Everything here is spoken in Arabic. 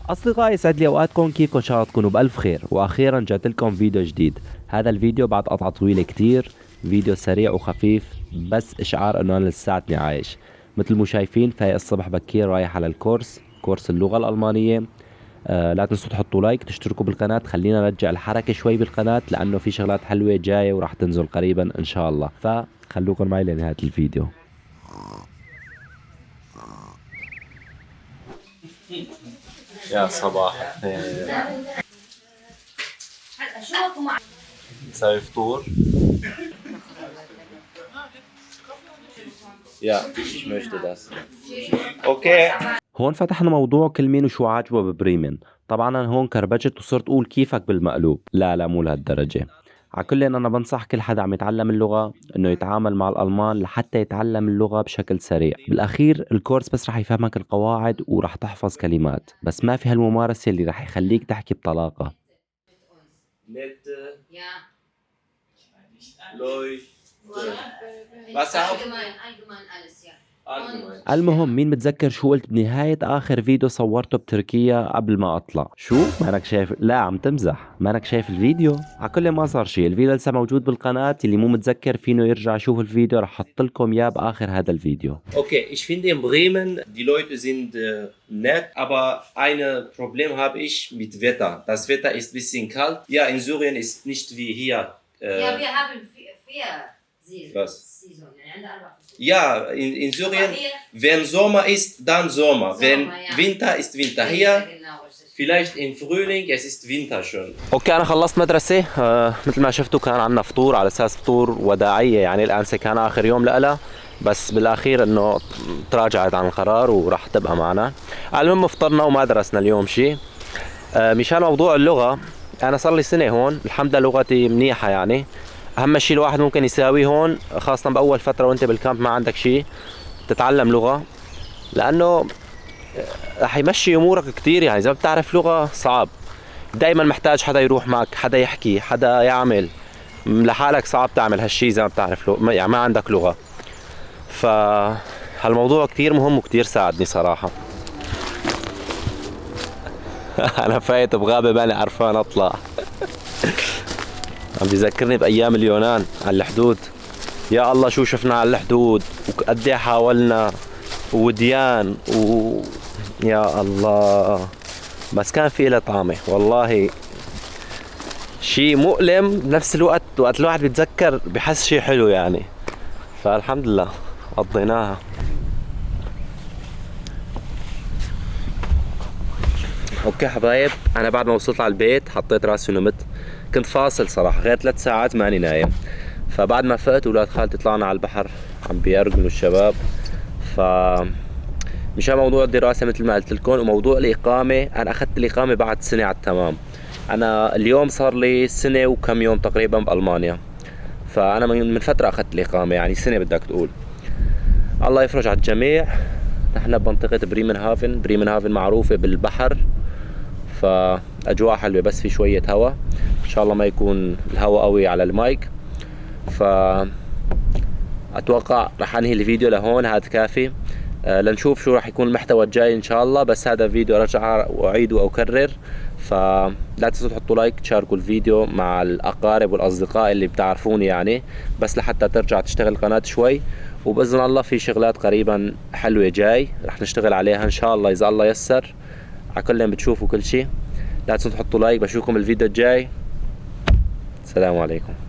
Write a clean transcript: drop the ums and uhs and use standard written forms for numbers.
أصدقائي يسعد لي أوقاتكم، كيفكم؟ إن شاء الله تكونوا بألف خير. وأخيرا جات لكم فيديو جديد. هذا الفيديو بعد قطعة طويلة كتير، فيديو سريع وخفيف، بس إشعار إنه أنا لساتني عايش. مثل ما شايفين فهي الصبح بكير رايح على كورس اللغة الألمانية. لا تنسوا تحطوا لايك، تشتركوا بالقناة، خلينا نرجع الحركة شوي بالقناة لأنه في شغلات حلوة جاية وراح تنزل قريبا إن شاء الله، فخلوكم معي لنهاية الفيديو. يا صباح الخير، نسوي فطور. يا ich möchte das. اوكي. هون فتحنا موضوع كل مين وشو عاجبه ببريمن. طبعا انا هون كربجت وصرت اقول كيفك بالمقلوب. لا مو لهالدرجة. على كل انا بنصح كل حدا عم يتعلم اللغة انه يتعامل مع الالمان لحتى يتعلم اللغة بشكل سريع. بالاخير الكورس بس رح يفهمك القواعد ورح تحفظ كلمات، بس ما في هالممارسة اللي رح يخليك تحكي بطلاقة. المهم مين متذكر شو قلت بنهاية آخر فيديو صورته بتركيا قبل ما أطلع؟ شو؟ مانك شايف؟ لا عم تمزح، مانك شايف الفيديو؟ على كل ما صار شيء، الفيديو لسه موجود بالقناة، اللي مو متذكر فينه يرجع يشوف الفيديو، رح أحط لكم إياه بآخر هذا الفيديو. Okay, ich finde in Bremen, die Leute sind nett, aber ein Problem habe ich mit Wetter. Das Wetter ist ein bisschen kalt. Ja, in Syrien ist nicht wie hier. Ja, wir haben vier Saison. Ja, in Syrien, wenn Sommer ist, dann Sommer. Wenn Winter ist Winter. Hier, vielleicht im Frühling, es ist Winter schon. اوكي انا خلصت مدرسة. مثل ما شفتوا كان عندنا فطور على اساس فطور وداعية، يعني الامس كان اخر يوم لها، بس بالاخير انه تراجعت عن القرار وراح تبقى معنا. المهم فطرنا وما درسنا اليوم شيء. مشان موضوع اللغة، انا صار لي سنة هون، الحمد لله لغتي منيحة. يعني اهم شيء الواحد ممكن يساويه هون، خاصة باول فترة وانت بالكامب ما عندك شيء، تتعلم لغة، لانه رح يمشي امورك كتير. يعني اذا بتعرف لغة صعب، دايما محتاج حدا يروح معك، حدا يحكي، حدا يعمل. لحالك صعب تعمل هالشي اذا ما بتعرف لغة، يعني ما عندك لغة. فهالموضوع كتير مهم وكتير ساعدني صراحة. انا فايت بغابة ماني عرفان اطلع. عم بيذكرني بايام اليونان على الحدود. يا الله شو شفنا على الحدود وقد ايه حاولنا، وديان يا الله، بس كان في له طعمه والله. شيء مؤلم بنفس الوقت، وقت الواحد بيتذكر بحس شيء حلو يعني. فالحمد لله قضيناها. اوكي حبايب، انا بعد ما وصلت على البيت حطيت راسي ونمت. كنت فاصل صراحة، غير 3 ساعات ماني نايم. فبعد ما فقت اولاد خالتي طلعنا على البحر عم بيرجلوا الشباب. مشان موضوع الدراسة مثل ما قلت لكم، وموضوع الإقامة، أنا أخذت الإقامة بعد سنة على التمام. أنا اليوم صار لي سنة وكم يوم تقريبا بألمانيا، فأنا من فترة أخذت الإقامة، يعني سنة بدك تقول. الله يفرج على الجميع. نحن بمنطقة بريمنهافن معروفة بالبحر، فأجواء حلوة، بس في شوية هواء. إن شاء الله ما يكون الهواء قوي على المايك. أتوقع رح أنهي الفيديو لهون، هذا كافي. لنشوف شو راح يكون المحتوى الجاي ان شاء الله. بس هذا فيديو ارجع واعيد واكرر، فلا تنسوا تحطوا لايك، تشاركوا الفيديو مع الاقارب والاصدقاء اللي بتعرفوني يعني، بس لحتى ترجع تشتغل القناة شوي. وباذن الله في شغلات قريبا حلوة جاي رح نشتغل عليها ان شاء الله اذا الله يسر. على كل بتشوفوا كل شيء. لا تنسوا تحطوا لايك. بشوفكم الفيديو الجاي. السلام عليكم.